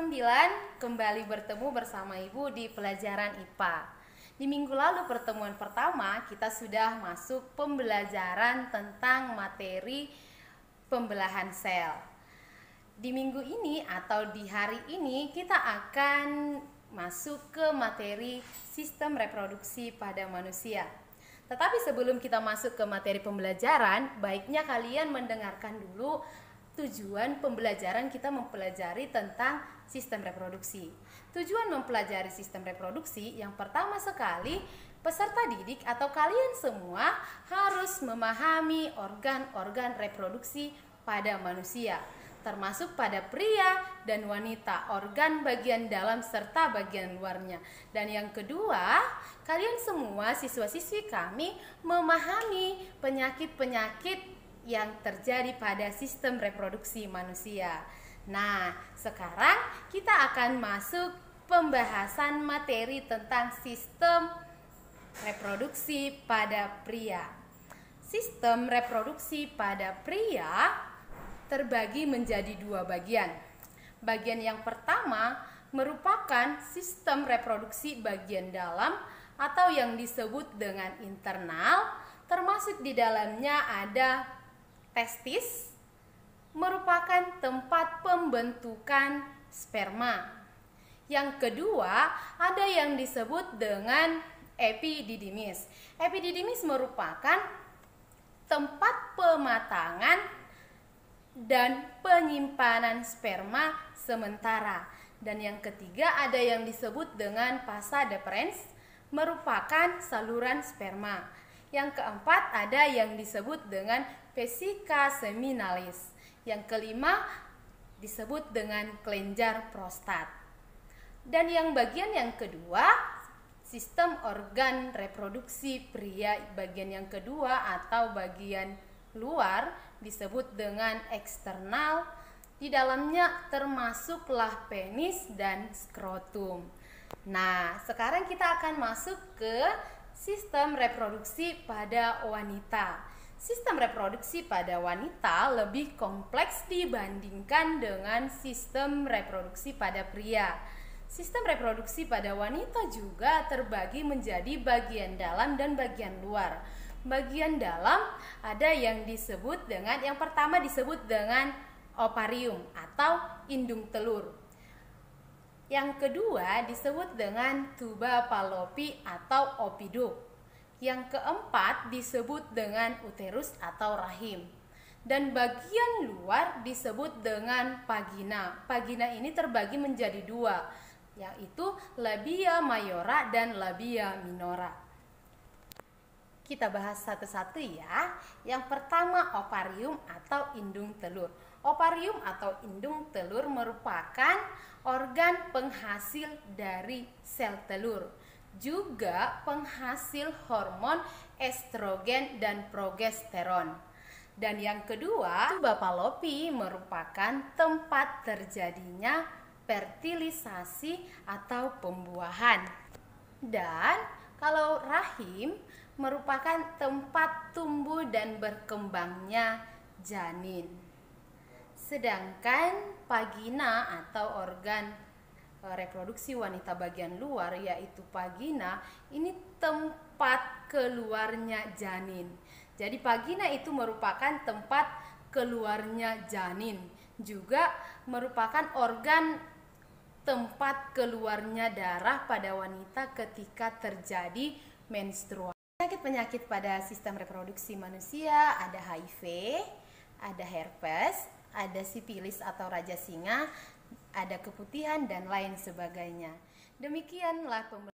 9 kembali bertemu bersama Ibu di pelajaran IPA. Di minggu lalu pertemuan pertama kita sudah masuk pembelajaran tentang materi pembelahan sel. Di minggu ini atau di hari ini kita akan masuk ke materi sistem reproduksi pada manusia. Tetapi sebelum kita masuk ke materi pembelajaran, baiknya kalian mendengarkan dulu tujuan pembelajaran kita mempelajari tentang sistem reproduksi. Tujuan mempelajari sistem reproduksi yang pertama sekali, peserta didik atau kalian semua harus memahami organ-organ reproduksi pada manusia, termasuk pada pria dan wanita, organ bagian dalam serta bagian luarnya. Dan yang kedua, kalian semua siswa-siswi kami memahami penyakit-penyakit yang terjadi pada sistem reproduksi manusia. Nah, sekarang kita akan masuk pembahasan materi tentang sistem reproduksi pada pria. Sistem reproduksi pada pria terbagi menjadi dua bagian. Bagian yang pertama merupakan sistem reproduksi bagian dalam atau yang disebut dengan internal, termasuk di dalamnya ada testis, merupakan tempat pembentukan sperma. Yang kedua, ada yang disebut dengan epididymis. Epididymis merupakan tempat pematangan dan penyimpanan sperma sementara. Dan yang ketiga, ada yang disebut dengan pasa deferens, merupakan saluran sperma. Yang keempat, ada yang disebut dengan vesica seminalis. Yang kelima disebut dengan kelenjar prostat. Dan yang bagian yang kedua, sistem organ reproduksi pria bagian yang kedua atau bagian luar disebut dengan eksternal. Di dalamnya termasuklah penis dan skrotum. Nah, sekarang kita akan masuk ke sistem reproduksi pada wanita. Sistem reproduksi pada wanita lebih kompleks dibandingkan dengan sistem reproduksi pada pria. Sistem reproduksi pada wanita juga terbagi menjadi bagian dalam dan bagian luar. Bagian dalam ada yang disebut dengan, yang pertama disebut dengan ovarium atau indung telur. Yang kedua disebut dengan tuba fallopi atau oviduct. Yang keempat disebut dengan uterus atau rahim. Dan bagian luar disebut dengan vagina. Vagina ini terbagi menjadi dua, yaitu labia mayora dan labia minora. Kita bahas satu-satu ya. Yang pertama ovarium atau indung telur. Ovarium atau indung telur merupakan organ penghasil dari sel telur, juga penghasil hormon estrogen dan progesteron. Dan yang kedua, tuba fallopi merupakan tempat terjadinya fertilisasi atau pembuahan. Dan kalau rahim merupakan tempat tumbuh dan berkembangnya janin. Sedangkan vagina atau organ reproduksi wanita bagian luar yaitu vagina, ini tempat keluarnya janin. Jadi vagina itu merupakan tempat keluarnya janin, juga merupakan organ tempat keluarnya darah pada wanita ketika terjadi menstruasi. Penyakit-penyakit pada sistem reproduksi manusia ada HIV, ada herpes, ada sifilis atau raja singa, ada keputihan dan lain sebagainya. Demikianlah pembelajaran.